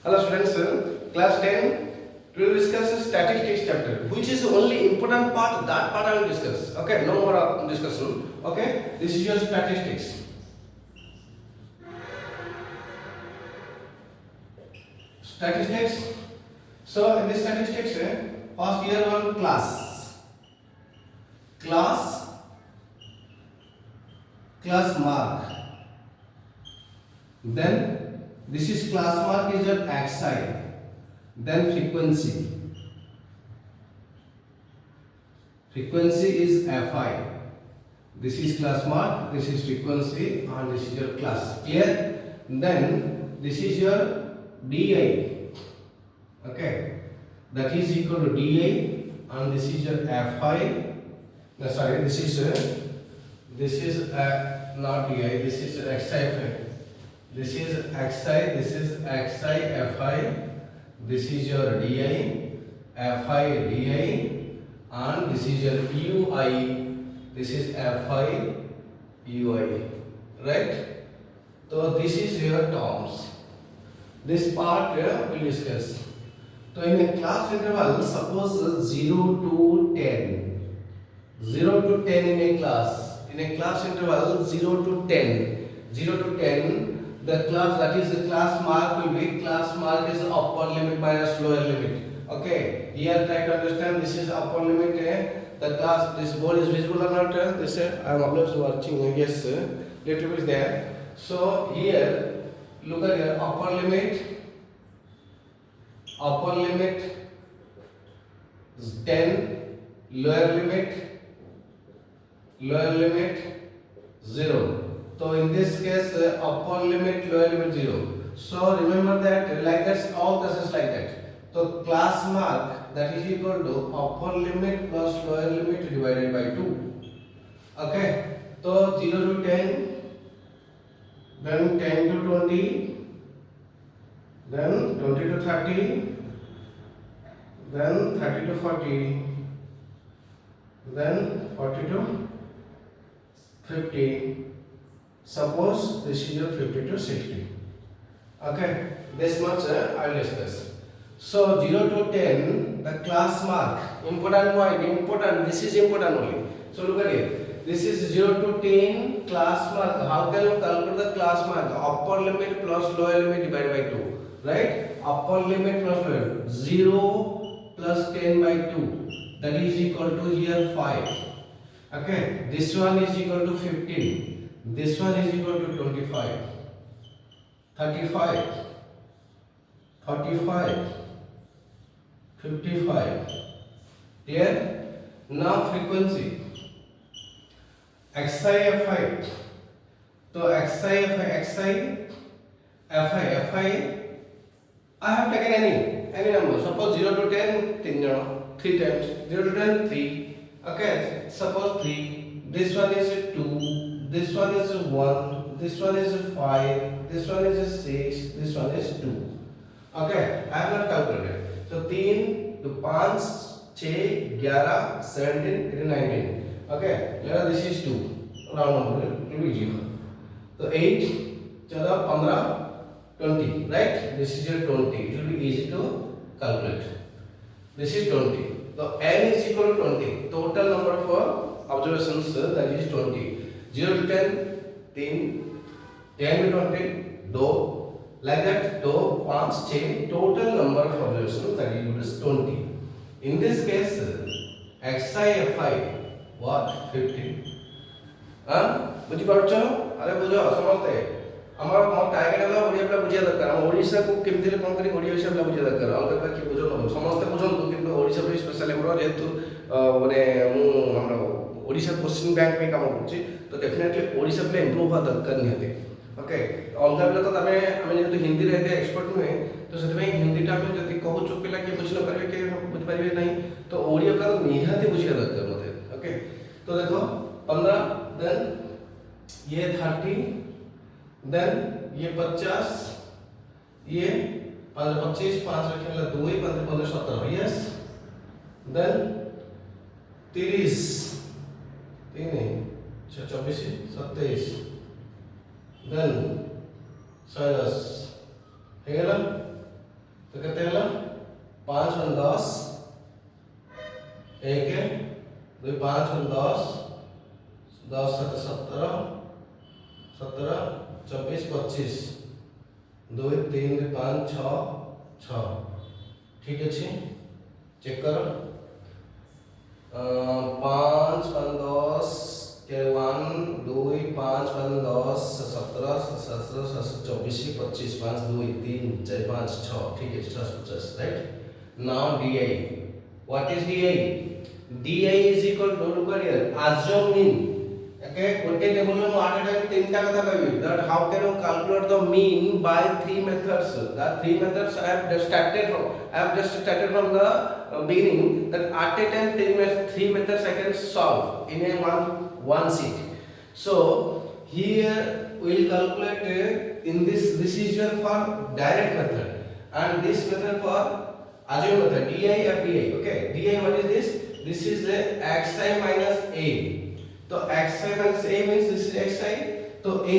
Hello students, class 10. We will discuss statistics chapter, which is the only important part. That part I will discuss. Okay, no more discussion. Okay, this is your statistics. Statistics. So in this statistics, first year one class mark. Then this is class mark is your xi. Then frequency is fi. This is class mark, this is frequency, and this is your class. Clear? Then this is your di. Okay, that is equal to di, and this is your fi. No, sorry, this is not di. This is xi fi. This is xi. This is xi fi. This is your di, fi di, and this is your ui. This is fi ui, right? So this is your terms. This part we discuss. So in a class interval, suppose 0 to 10. 0 to 10 in a class. In a class interval 0 to 10. 0 to 10. The class, that is the class mark will be, class mark is upper limit minus lower limit. Okay, here try to understand, this is upper limit. The class, this board is visible or not? This I am always watching. Yes, little bit there. So here look at here, upper limit is 10, lower limit 0. So in this case, upper limit, lower limit 0. So remember that, like that, all cases like that. So class mark, that is equal to upper limit plus lower limit divided by 2. Okay. So 0 to 10, then 10 to 20, then 20 to 30, then 30 to 40, then 40 to 50. Suppose this is your 50 to 60. Okay, this much I will discuss. So 0 to 10, the class mark, important point, this is important only. So look at it. This is 0 to 10 class mark. How can you calculate the class mark? Upper limit plus lower limit divided by 2. Right? Upper limit plus lower. 0 plus 10 by 2. That is equal to here 5. Okay. This one is equal to 15. This one is equal to 25, 35, 45, 55. Clear? Now frequency. xi fi. So xi fi. I have taken any number. Suppose 0 to 10, 3 times. 0 to 10, 3. Okay. Suppose 3. This one is 2. This one is 1, this one is 5, this one is 6, this one is 2. Okay, I have not calculated. So 3 to 5, 6, 11, 17, 18, 19. Okay, this is 2. Round number, it will be easy. So 8, 12, 15, 20, right? This is your 20. It will be easy to calculate. This is 20. So n is equal to 20. Total number of observations, that is 20. 0 to 10, 3, 10 to 20, 2, like that, 2, 5, 6, total number of observations, that is 20. In this case, xi fi, what? 15. बुझी पारुछ? अरे बुझो समझते हमारा मो target है ओडिया पिला बुझिया दरकार हम ओडिसा को केमति रे कोन करी ओडिया विषय पिला बुझिया दरकार अलग का कि बुझो न समस्त बुझन किंतु ओडिसा पे स्पेशली हमरो जेतु माने मु हमरा ओडिसा क्वेश्चन बैंक में काम करछि तो डेफिनेटली ओडिसा पिला इंप्रूव होवा दरकार निहते ओके अलग पिला तो तमे हम जेतु हिंदी रे एक्सपर्ट नुए तो सेते में हिंदी टा में जति कहू पिला के बुझ न पारबे के बुझ पारबे नहीं तो ओडिया का निहाती बुझिया दरकार मते ओके तो देखो 15 देन ये 30 देन ये 50 ये 25 5 रखने वाला 2 15 17 यस देन 30 3 24 27 देन 10 ହେଇଗଲା तो कहते हैं 5 1 10 1 2 5 1 10 10 7 17 17 24 25 2 3 5 6 6 ठीक अच्छे चेक करो 5 1 10 के 1 2 5 1 10 17 17 24 25 5 2 3 4 5 6 ठीक है 50 right now di what is di is equal to look at here assume mean okay गोटे टेबल में आठ टाइम तीन टा कथा कहबी that how can you calculate the mean by three methods the three methods I have just started from the beginning that at a time three methods I can solve in a one sheet. So here we will calculate in this is for direct method and this method for assume method di fdi. Okay, di what is this? This is the xi minus a. So xi minus a means this is xi. So a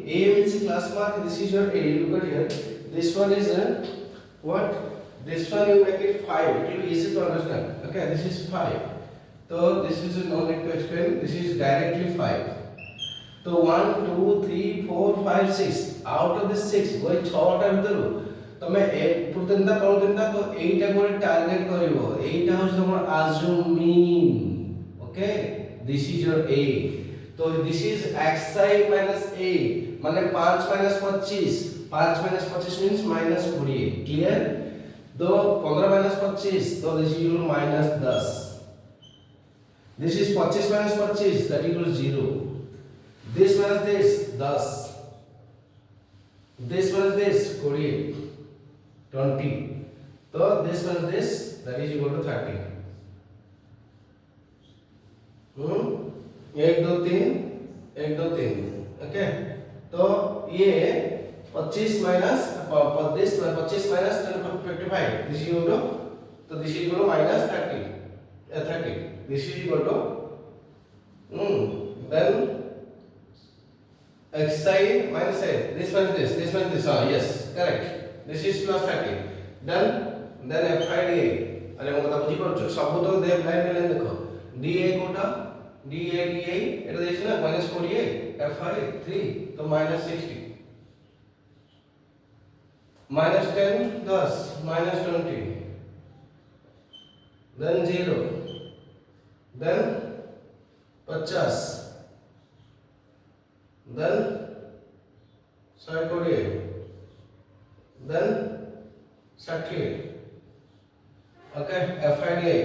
means class mark. This is your a. Look at here. This one is what? This one you make it 5. It will be easy to understand. Okay, this is 5. So this is no need to explain. This is directly 5. So 1 2 3 4 5 6. Out of this 6 वही 6 टा भीतर तमे एक पुरतनता पळतनता तो एटा गोटे target करिवो एटा होस हमर assume mean. Okay, this is your a. तो this is xi minus a माने 5 minus 25 5 minus 25 means minus 20. Clear? तो 15 minus 25 तो this is your minus 10. This is 25 minus 25 that equals 0. This minus this 10. This minus this 20. 20. So this minus this that is equal to 30. 1 2 3 1 2 3. Okay. तो ये 25 minus this 25 minus 55. This is equal to तो this is equal to minus 30. 30. This is equal to then xi minus a. This one is this one is this. Yes, correct. This is plus 30. Then fi da. अरे मैं कथा बुझी पड़छ सब तो दे line line देखो da Kota da एटा देछ ना minus 48 fi 3 तो minus 60 minus 10 10 minus 20 then 0 then 50 then 120 then 60. Okay, FIDA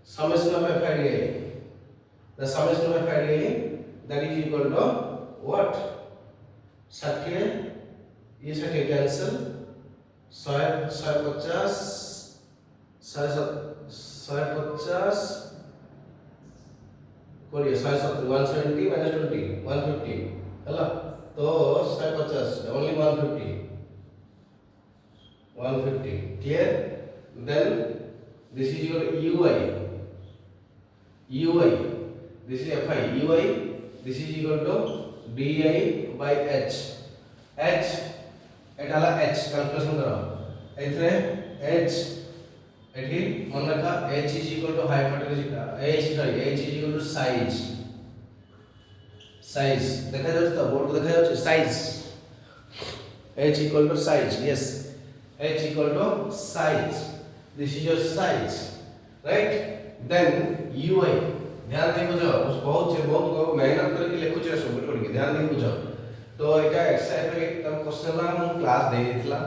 summation of FIDA, the summation of FIDA that is equal to what? 60 ये 60 cancel 150 150 कोडिए 170 minus 20 150 हला तो 150 only 150 clear. Then this is your ui this is fi ui this is equal to di by h एटाला h calculation करो एथरे h एठी मन रखा h is equal to hypotenuse h is equal to size देखा जाउछ तो board को देखा जाउछ size h equal to size. Yes, h equal to size. This is your size, right? Then ui ध्यान दे बुझो बहुत मेहनत करके लिखु छ सब टोटल ध्यान दे बुझो. तो एटा एक्सरसाइज रे एकदम क्वेश्चन ना हम क्लास दे देथिला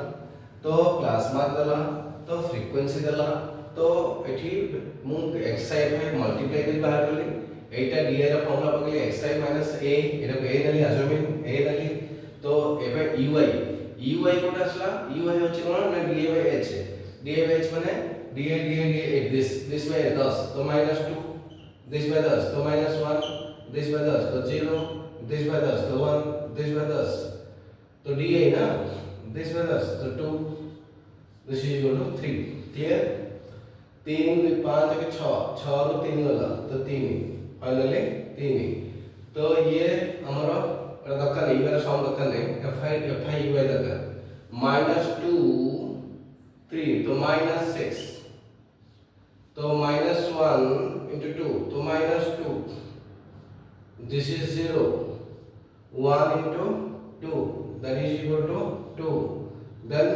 तो क्लास मार्क देला तो फ्रीक्वेंसी देला तो एठी मु एक्सरसाइज में मल्टीप्लाई कर बाहर करली एटा डी र फॉर्मूला पकली एक्सरसाइज माइनस a एटा a नली अजूमिंग a नली तो एबे ui कोटा असला ui होची कोन ना d by h माने d this by 10 तो -2 this by 10 तो -1 this by 10 तो 0 this by 10 तो 1 this by 10 तो di ना this by 10 तो 2 this is equal to 3. Clear? 3 2 5 के 6 6 रो 3 गला तो 3 फाइनली 3 तो ये हमारा दरकार नहीं मेरा सम दरकार नहीं fi ui दरकार -2 3 तो -6 तो -1 into 2 तो -2 this is 0 1 into 2 that is equal to 2 then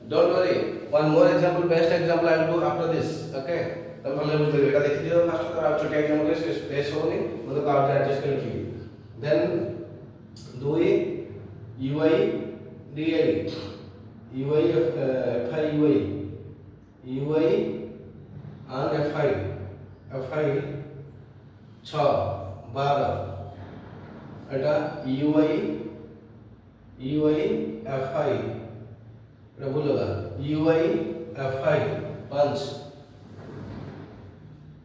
don't worry one more example best example I will do after this okay तो भले बुझ एटा देखि दियो फास्ट तो आप छोटे एग्जांपल रे स्पेस होनी मतलब कार्ड एडजस्ट कर लिखी then 2 ui di ui fi ui and fi 6 12 এটা ui fi এটা ভুল होगा ui fi 5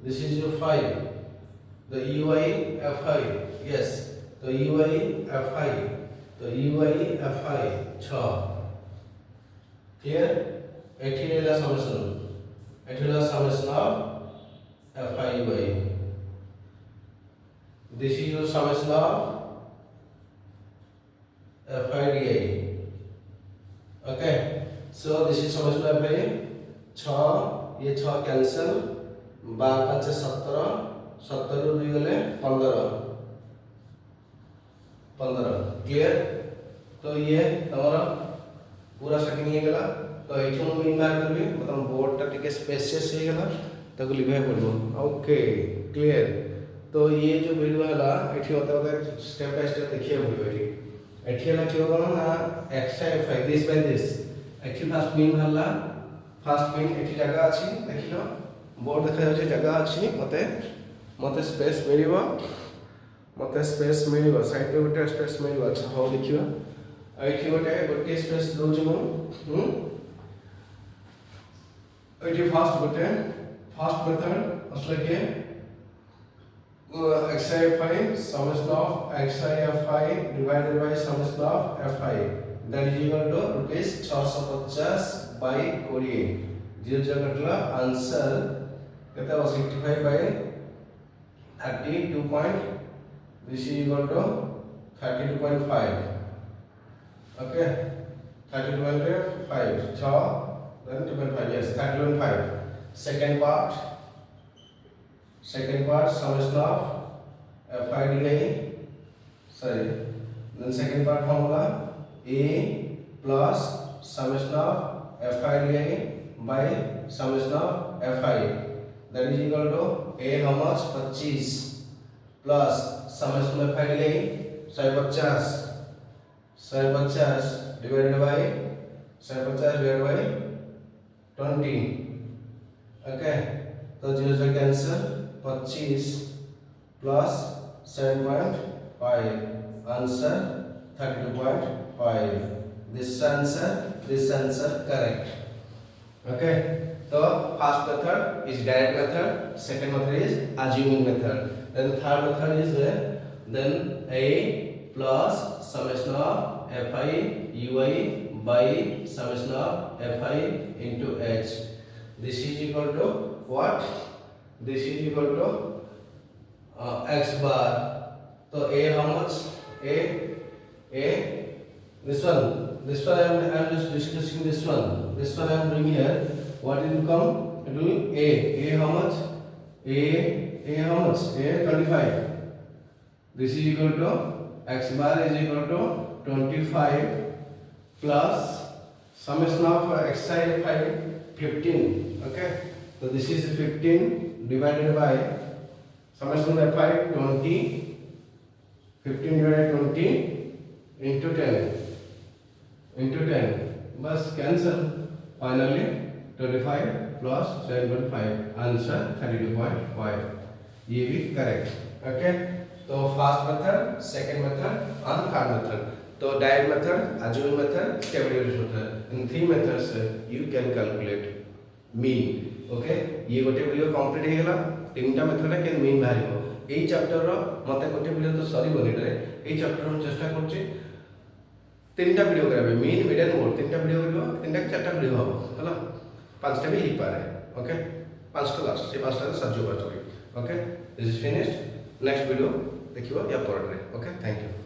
this is your 5 the ui fi yes तो ui fi तो ui fi 6 clear एठी लेला summation of fi ui this is your summation of fi di okay so this is summation of fi 6 ये 6 cancel 12 5 17 17 ରୁ 2 गले 15 clear तो ये तमरा पूरा सेटिंग हे गेला तो एठो मीन बार करबी मतलब बोर्ड टा टिके स्पेसियस हे गेला ताको लिभाय पड़बो ओके क्लियर तो ये जो वीडियो हला एठी होता स्टेप बाय स्टेप देखिए वीडियो एठी हला कि होगा ना x fi this by this एठी फर्स्ट मीन हला फर्स्ट मीन एठी जगह अछि देखिलो बोर्ड देखा जाउछ जगह अछि मते स्पेस मिलिबो साइड पे गोटे स्पेस मिलिबो अच्छा हो देखियो एठी गोटे स्पेस दोज मु एठी फर्स्ट मेथड असले के xi fi summation of xi fi divided by summation of fi that is equal to rupees 650 by 20 zero जगटला आंसर केता 65 by 32 point this is equal to 32.5 okay 32.5 6 then 2.5 yes 32.5 second part summation of fi di sorry then second part formula a plus summation of fi di by summation of fi that is equal to a how much 25 plus summation of fi di 150 divided by 20 okay तो 0 से cancel 25 plus 7.5 answer 32.5 this answer correct okay so first method is direct method second method is assuming method then third method is then a plus summation of fi ui by summation of fi into h this is equal to what this is equal to x bar so a how much a this one I am just discussing this one I am doing here what will come it will be a how much a how much a 25 this is equal to x bar is equal to 25 plus summation of xi fi 15 okay so this is 15 divided by summation of fi 20 15 divided 20 into 10 बस cancel finally 25 plus 7.5 answer 32.5 ये भी correct okay तो first method second method and third method तो direct method assuming method stability method in three methods you can calculate mean okay ये गोटे video complete हे गेला तीनटा method के मीन बाहरिबो एई chapter रो मते गोटे वीडियो तो सरी बनेटरे एई चैप्टर हम चेष्टा करछि तीनटा वीडियो करबे मीन मीडियन मोड तीनटा वीडियो करबो तीनटा चारटा वीडियो हबो हला पांचटा भी ही पारे ओके पांचटा लास्ट से पांचटा सज्जो बाचोरी okay this is finished next video देखिबो या पर ओके थैंक यू